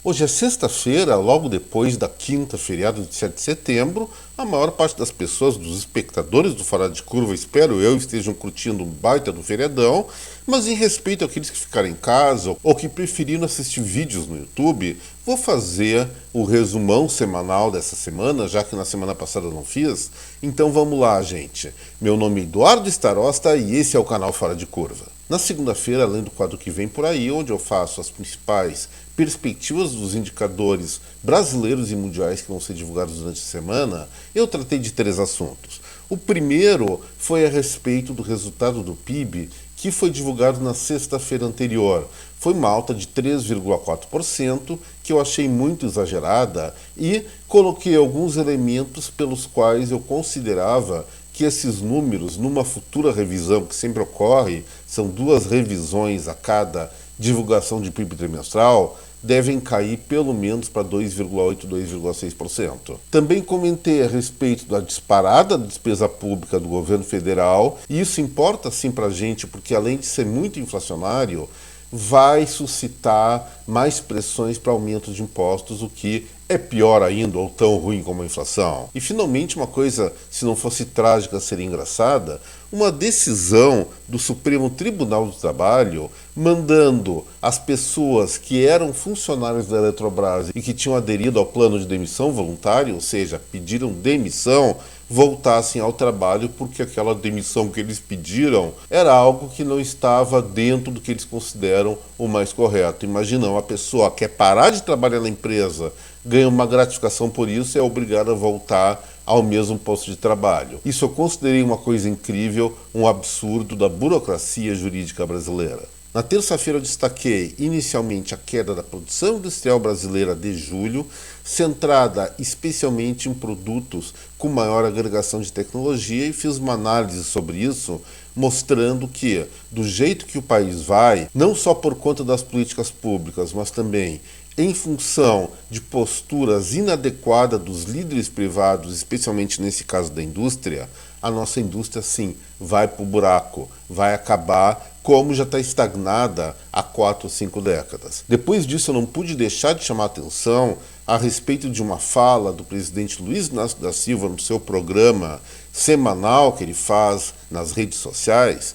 Hoje é sexta-feira, logo depois da quinta feriado de 7 de setembro. A maior parte das pessoas, dos espectadores do Fora de Curva, espero eu, estejam curtindo um baita do feriadão, mas em respeito àqueles que ficaram em casa ou que preferiram assistir vídeos no YouTube, vou fazer o resumão semanal dessa semana, já que na semana passada eu não fiz. Então vamos lá, gente. Meu nome é Eduardo Starosta e esse é o canal Fora de Curva. Na segunda-feira, além do quadro que vem por aí, onde eu faço as principais perspectivas dos indicadores brasileiros e mundiais que vão ser divulgados durante a semana, eu tratei de 3 assuntos. O primeiro foi a respeito do resultado do PIB, que foi divulgado na sexta-feira anterior. Foi uma alta de 3,4%, que eu achei muito exagerada, e coloquei alguns elementos pelos quais eu considerava que esses números, numa futura revisão, que sempre ocorre, são 2 revisões a cada divulgação de PIB trimestral, devem cair pelo menos para 2,8%, 2,6%. Também comentei a respeito da disparada da despesa pública do governo federal, e isso importa sim para a gente, porque além de ser muito inflacionário, vai suscitar mais pressões para aumento de impostos, o que é pior ainda ou tão ruim como a inflação. E finalmente, uma coisa, se não fosse trágica, seria engraçada, uma decisão do Supremo Tribunal do Trabalho mandando as pessoas que eram funcionários da Eletrobras e que tinham aderido ao plano de demissão voluntário, ou seja, pediram demissão, voltassem ao trabalho porque aquela demissão que eles pediram era algo que não estava dentro do que eles consideram o mais correto. Imagina, uma pessoa que quer parar de trabalhar na empresa, ganha uma gratificação por isso e é obrigada a voltar ao mesmo posto de trabalho. Isso eu considerei uma coisa incrível, um absurdo da burocracia jurídica brasileira. Na terça-feira eu destaquei inicialmente a queda da produção industrial brasileira de julho, centrada especialmente em produtos com maior agregação de tecnologia, e fiz uma análise sobre isso, mostrando que, do jeito que o país vai, não só por conta das políticas públicas, mas também em função de posturas inadequadas dos líderes privados, especialmente nesse caso da indústria, a nossa indústria sim vai para o buraco, vai acabar, como já está estagnada há 4 ou 5 décadas. Depois disso eu não pude deixar de chamar a atenção a respeito de uma fala do presidente Luiz Inácio da Silva no seu programa semanal que ele faz nas redes sociais,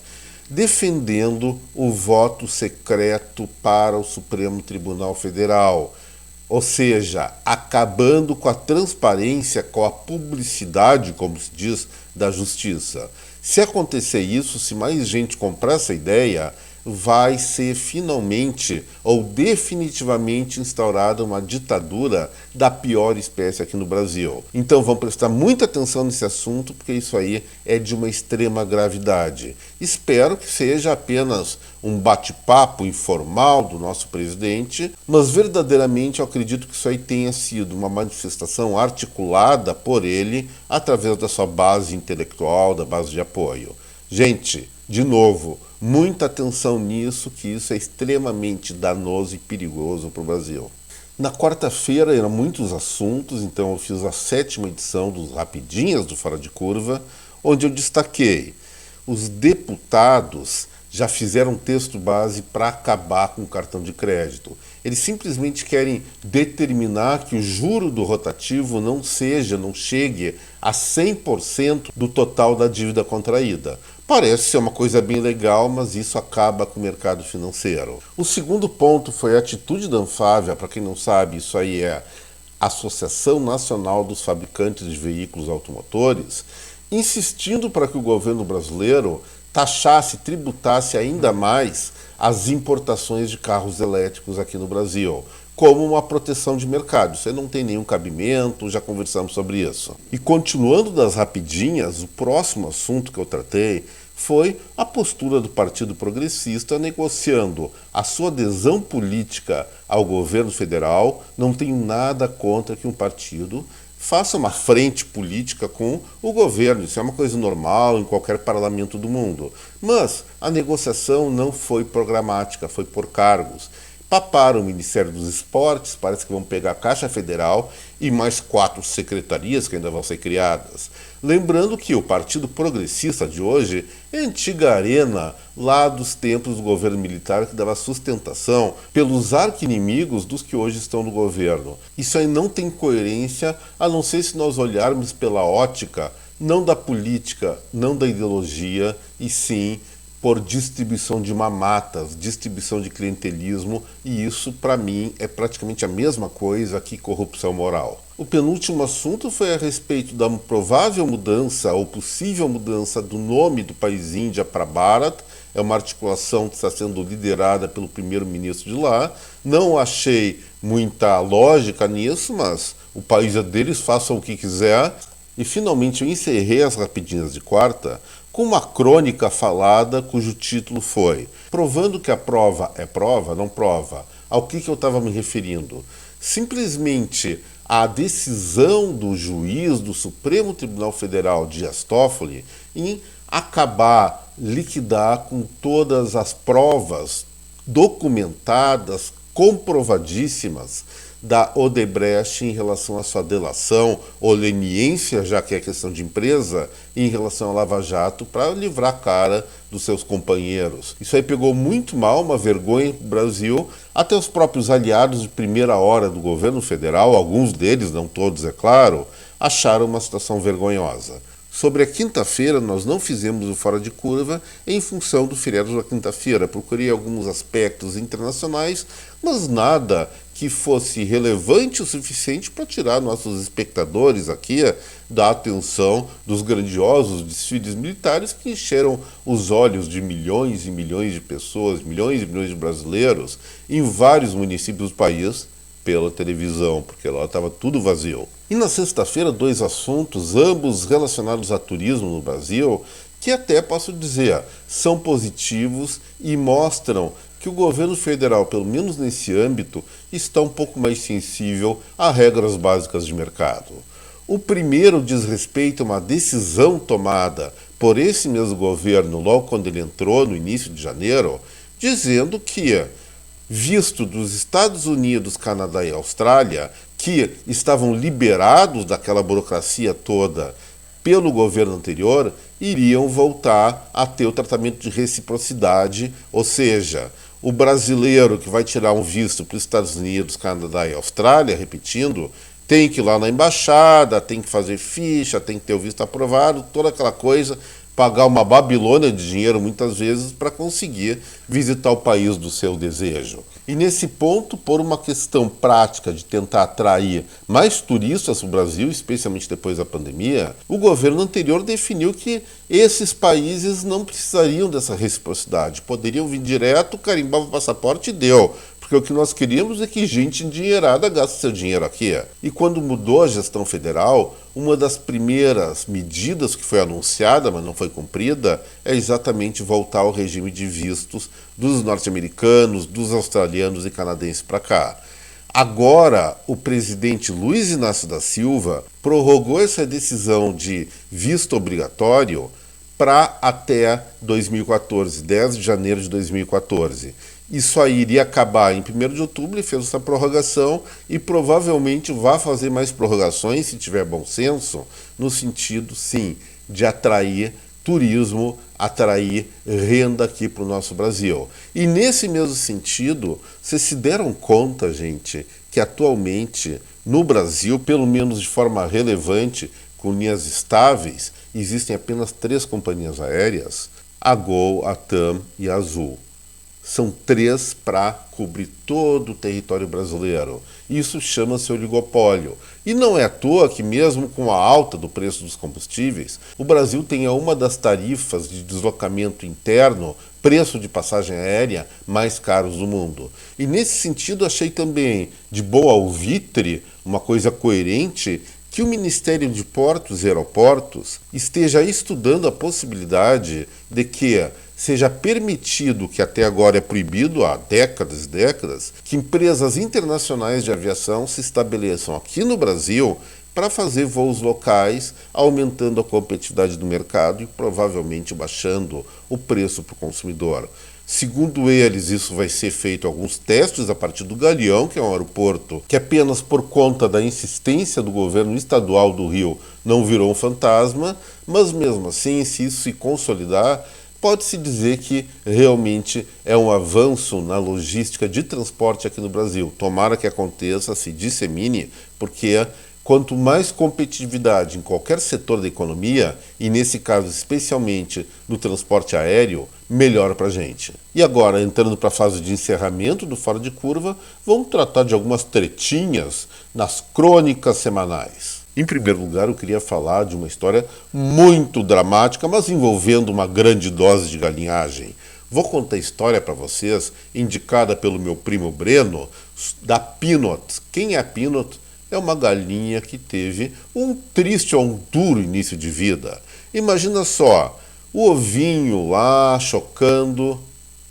defendendo o voto secreto para o Supremo Tribunal Federal, ou seja, acabando com a transparência, com a publicidade, como se diz, da justiça. Se acontecer isso, se mais gente comprar essa ideia, vai ser finalmente ou definitivamente instaurada uma ditadura da pior espécie aqui no Brasil. Então vamos prestar muita atenção nesse assunto, porque isso aí é de uma extrema gravidade. Espero que seja apenas um bate-papo informal do nosso presidente, mas verdadeiramente eu acredito que isso aí tenha sido uma manifestação articulada por ele através da sua base intelectual, da base de apoio. Gente, de novo, muita atenção nisso, que isso é extremamente danoso e perigoso para o Brasil. Na quarta-feira eram muitos assuntos, então eu fiz a 7ª edição dos Rapidinhas do Fora de Curva, onde eu destaquei: os deputados já fizeram um texto base para acabar com o cartão de crédito. Eles simplesmente querem determinar que o juro do rotativo não chegue a 100% do total da dívida contraída. Parece ser uma coisa bem legal, mas isso acaba com o mercado financeiro. O segundo ponto foi a atitude da Anfávia. Para quem não sabe, isso aí é a Associação Nacional dos Fabricantes de Veículos Automotores, insistindo para que o governo brasileiro taxasse, tributasse ainda mais as importações de carros elétricos aqui no Brasil, como uma proteção de mercado. Isso aí não tem nenhum cabimento, já conversamos sobre isso. E continuando das rapidinhas, o próximo assunto que eu tratei foi a postura do Partido Progressista negociando a sua adesão política ao governo federal. Não tenho nada contra que um partido faça uma frente política com o governo. Isso é uma coisa normal em qualquer parlamento do mundo. Mas a negociação não foi programática, foi por cargos. paparam o Ministério dos Esportes, parece que vão pegar a Caixa Federal e mais 4 secretarias que ainda vão ser criadas. Lembrando que o Partido Progressista de hoje é a antiga arena lá dos tempos do governo militar que dava sustentação pelos arqui-inimigos dos que hoje estão no governo. Isso aí não tem coerência, a não ser se nós olharmos pela ótica, não da política, não da ideologia, e sim por distribuição de mamatas, distribuição de clientelismo, e isso, para mim, é praticamente a mesma coisa que corrupção moral. O penúltimo assunto foi a respeito da provável mudança ou possível mudança do nome do país Índia para Bharat. É uma articulação que está sendo liderada pelo primeiro-ministro de lá. Não achei muita lógica nisso, mas o país é deles, façam o que quiser. E finalmente eu encerrei as rapidinhas de quarta com uma crônica falada cujo título foi Provando que a prova é prova, não prova. Ao que eu estava me referindo? Simplesmente a decisão do juiz do Supremo Tribunal Federal, Dias Toffoli, em acabar, liquidar com todas as provas documentadas, comprovadíssimas, da Odebrecht em relação à sua delação ou leniência, já que é questão de empresa, em relação à Lava Jato, para livrar a cara dos seus companheiros. Isso aí pegou muito mal, uma vergonha para o Brasil. Até os próprios aliados de primeira hora do governo federal, alguns deles, não todos, é claro, acharam uma situação vergonhosa. Sobre a quinta-feira, nós não fizemos o Fora de Curva em função do feriado da quinta-feira. Procurei alguns aspectos internacionais, mas nada que fosse relevante o suficiente para tirar nossos espectadores aqui da atenção dos grandiosos desfiles militares que encheram os olhos de milhões e milhões de pessoas, milhões e milhões de brasileiros em vários municípios do país pela televisão, porque lá estava tudo vazio. E na sexta-feira, 2 assuntos, ambos relacionados a turismo no Brasil, que até posso dizer, são positivos e mostram que o governo federal, pelo menos nesse âmbito, está um pouco mais sensível a regras básicas de mercado. O primeiro diz respeito a uma decisão tomada por esse mesmo governo logo quando ele entrou, no início de janeiro, dizendo que visto dos Estados Unidos, Canadá e Austrália, que estavam liberados daquela burocracia toda pelo governo anterior, iriam voltar a ter o tratamento de reciprocidade, ou seja, o brasileiro que vai tirar um visto para os Estados Unidos, Canadá e Austrália, repetindo, tem que ir lá na embaixada, tem que fazer ficha, tem que ter o visto aprovado, toda aquela coisa, pagar uma Babilônia de dinheiro muitas vezes para conseguir visitar o país do seu desejo. E nesse ponto, por uma questão prática de tentar atrair mais turistas para o Brasil, especialmente depois da pandemia, o governo anterior definiu que esses países não precisariam dessa reciprocidade, poderiam vir direto, carimbava o passaporte e deu. Porque o que nós queríamos é que gente endinheirada gaste seu dinheiro aqui. E quando mudou a gestão federal, uma das primeiras medidas que foi anunciada, mas não foi cumprida, é exatamente voltar ao regime de vistos dos norte-americanos, dos australianos e canadenses para cá. Agora, o presidente Luiz Inácio da Silva prorrogou essa decisão de visto obrigatório para até 2014, 10 de janeiro de 2014. Isso aí iria acabar em 1º de outubro, ele fez essa prorrogação e provavelmente vai fazer mais prorrogações, se tiver bom senso, no sentido, sim, de atrair turismo, atrair renda aqui para o nosso Brasil. E nesse mesmo sentido, vocês se deram conta, gente, que atualmente no Brasil, pelo menos de forma relevante, com linhas estáveis, existem apenas 3 companhias aéreas, a Gol, a TAM e a Azul. São 3 para cobrir todo o território brasileiro. Isso chama-se oligopólio. E não é à toa que, mesmo com a alta do preço dos combustíveis, o Brasil tenha uma das tarifas de deslocamento interno, preço de passagem aérea, mais caros do mundo. E nesse sentido, achei também de boa alvitre, uma coisa coerente, que o Ministério de Portos e Aeroportos esteja estudando a possibilidade de que seja permitido, que até agora é proibido há décadas e décadas, que empresas internacionais de aviação se estabeleçam aqui no Brasil para fazer voos locais, aumentando a competitividade do mercado e provavelmente baixando o preço para o consumidor. Segundo eles, isso vai ser feito alguns testes a partir do Galeão, que é um aeroporto que apenas por conta da insistência do governo estadual do Rio não virou um fantasma, mas mesmo assim, se isso se consolidar, pode-se dizer que realmente é um avanço na logística de transporte aqui no Brasil. Tomara que aconteça, se dissemine, porque quanto mais competitividade em qualquer setor da economia, e nesse caso especialmente no transporte aéreo, melhor para a gente. E agora, entrando para a fase de encerramento do Fora de Curva, vamos tratar de algumas tretinhas nas crônicas semanais. Em primeiro lugar, eu queria falar de uma história muito dramática, mas envolvendo uma grande dose de galinhagem. Vou contar a história para vocês, indicada pelo meu primo Breno, da Peanut. Quem é a Peanut? É uma galinha que teve um triste ou um duro início de vida. Imagina só, o ovinho lá chocando,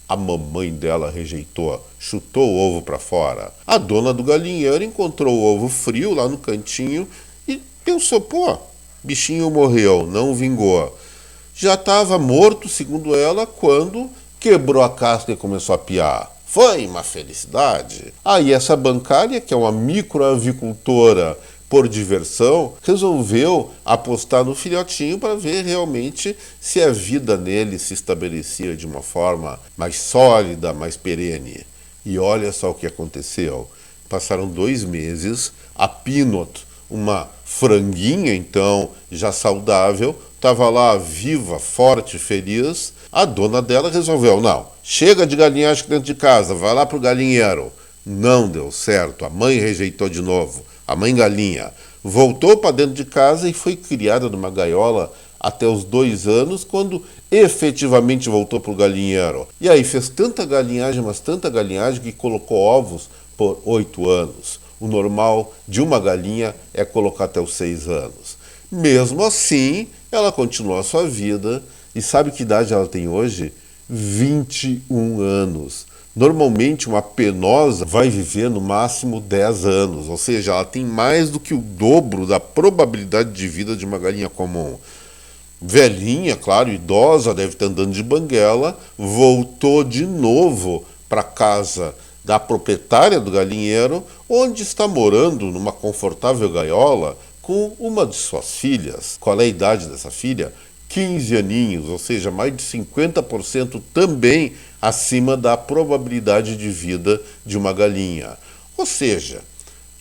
a mamãe dela rejeitou, chutou o ovo para fora. A dona do galinheiro encontrou o ovo frio lá no cantinho e pensou, pô, bichinho morreu, não vingou. Já estava morto, segundo ela, quando quebrou a casca e começou a piar. Foi uma felicidade. Aí essa bancária, que é uma microavicultora por diversão, resolveu apostar no filhotinho para ver realmente se a vida nele se estabelecia de uma forma mais sólida, mais perene. E olha só o que aconteceu. Passaram 2 meses, a Peanut, uma franguinha então já saudável, estava lá viva, forte, feliz. A dona dela resolveu, não, chega de galinhagem dentro de casa, vai lá pro galinheiro. Não deu certo, a mãe rejeitou de novo, a mãe galinha. Voltou para dentro de casa e foi criada numa gaiola até os 2 anos, quando efetivamente voltou pro galinheiro. E aí fez tanta galinhagem, mas tanta galinhagem, que colocou ovos por 8 anos. O normal de uma galinha é colocar até os 6 anos. Mesmo assim, ela continuou a sua vida. E sabe que idade ela tem hoje? 21 anos. Normalmente uma penosa vai viver no máximo 10 anos, ou seja, ela tem mais do que o dobro da probabilidade de vida de uma galinha comum. Velhinha, claro, idosa, deve estar andando de banguela, voltou de novo para casa da proprietária do galinheiro, onde está morando numa confortável gaiola com uma de suas filhas. Qual é a idade dessa filha? 15 aninhos, ou seja, mais de 50% também acima da probabilidade de vida de uma galinha. Ou seja,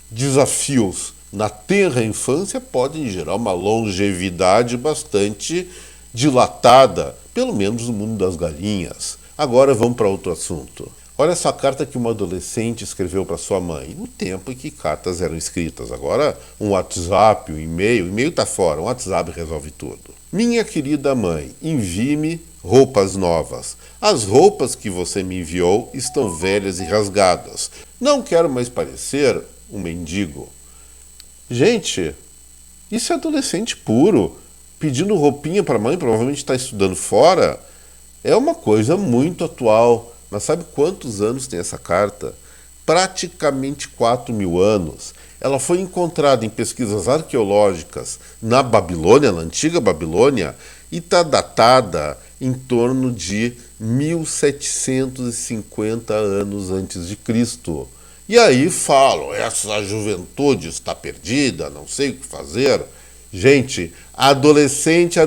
desafios na tenra infância podem gerar uma longevidade bastante dilatada, pelo menos no mundo das galinhas. Agora vamos para outro assunto. Olha essa carta que uma adolescente escreveu para sua mãe, no tempo em que cartas eram escritas. Agora um WhatsApp, um e-mail, o e-mail está fora, um WhatsApp resolve tudo. Minha querida mãe, envie-me roupas novas. As roupas que você me enviou estão velhas e rasgadas. Não quero mais parecer um mendigo. Gente, isso é adolescente puro, pedindo roupinha para a mãe, provavelmente está estudando fora. É uma coisa muito atual. Mas sabe quantos anos tem essa carta? Praticamente 4.000 anos. Ela foi encontrada em pesquisas arqueológicas na Babilônia, na antiga Babilônia, e está datada em torno de 1750 anos antes de Cristo. E aí falam, essa juventude está perdida, não sei o que fazer. Gente, adolescente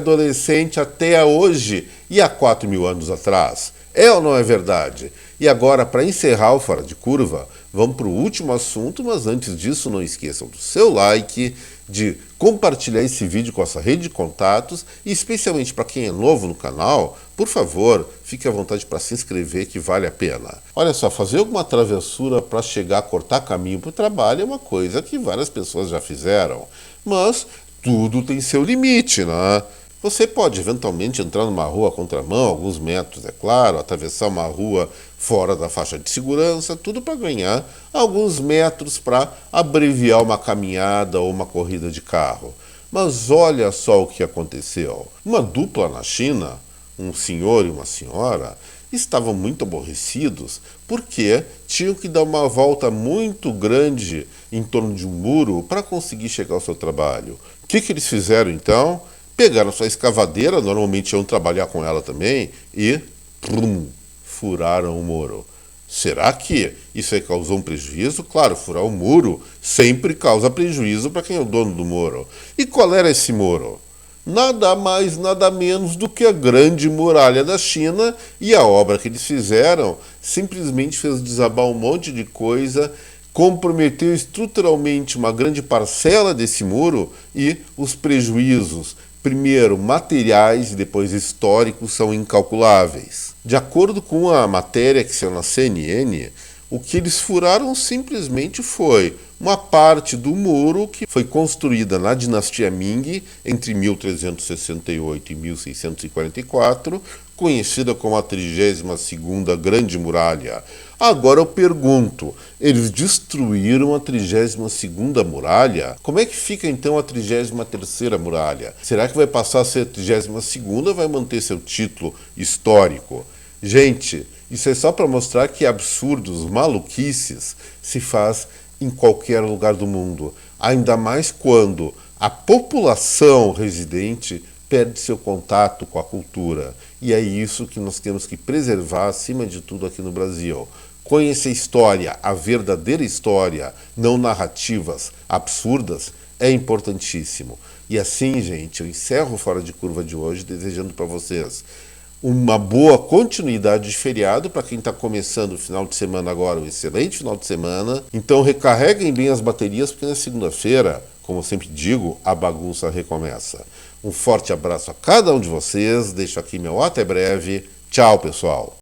até hoje e há 4.000 anos atrás. É ou não é verdade? E agora, para encerrar o Fora de Curva, vamos para o último assunto, mas antes disso, não esqueçam do seu like, de compartilhar esse vídeo com a sua rede de contatos e, especialmente para quem é novo no canal, por favor, fique à vontade para se inscrever, que vale a pena. Olha só, fazer alguma travessura para chegar a cortar caminho para o trabalho é uma coisa que várias pessoas já fizeram, mas tudo tem seu limite, né? Você pode eventualmente entrar numa rua contramão, alguns metros, é claro, atravessar uma rua fora da faixa de segurança, tudo para ganhar alguns metros para abreviar uma caminhada ou uma corrida de carro. Mas olha só o que aconteceu. Uma dupla na China, um senhor e uma senhora, estavam muito aborrecidos porque tinham que dar uma volta muito grande em torno de um muro para conseguir chegar ao seu trabalho. O que eles fizeram então? Pegaram sua escavadeira, normalmente iam trabalhar com ela também, e furaram o muro. Será que isso aí causou um prejuízo? Claro, furar o muro sempre causa prejuízo para quem é o dono do muro. E qual era esse muro? Nada mais, nada menos do que a Grande Muralha da China, e a obra que eles fizeram simplesmente fez desabar um monte de coisa, comprometeu estruturalmente uma grande parcela desse muro, e os prejuízos, primeiro materiais e depois históricos, são incalculáveis. De acordo com a matéria que saiu na CNN, o que eles furaram simplesmente foi uma parte do muro que foi construída na dinastia Ming entre 1368 e 1644, conhecida como a 32ª Grande Muralha. Agora eu pergunto, eles destruíram a 32ª Muralha? Como é que fica então a 33ª Muralha? Será que vai passar a ser a 32ª ou vai manter seu título histórico? Gente, isso é só para mostrar que absurdos, maluquices se faz em qualquer lugar do mundo. Ainda mais quando a população residente perde seu contato com a cultura. E é isso que nós temos que preservar acima de tudo aqui no Brasil. Conhecer a história, a verdadeira história, não narrativas absurdas, é importantíssimo. E assim, gente, eu encerro o Fora de Curva de hoje desejando para vocês uma boa continuidade de feriado para quem está começando o final de semana agora, um excelente final de semana. Então recarreguem bem as baterias, porque na segunda-feira, como eu sempre digo, a bagunça recomeça. Um forte abraço a cada um de vocês, deixo aqui meu até breve. Tchau, pessoal!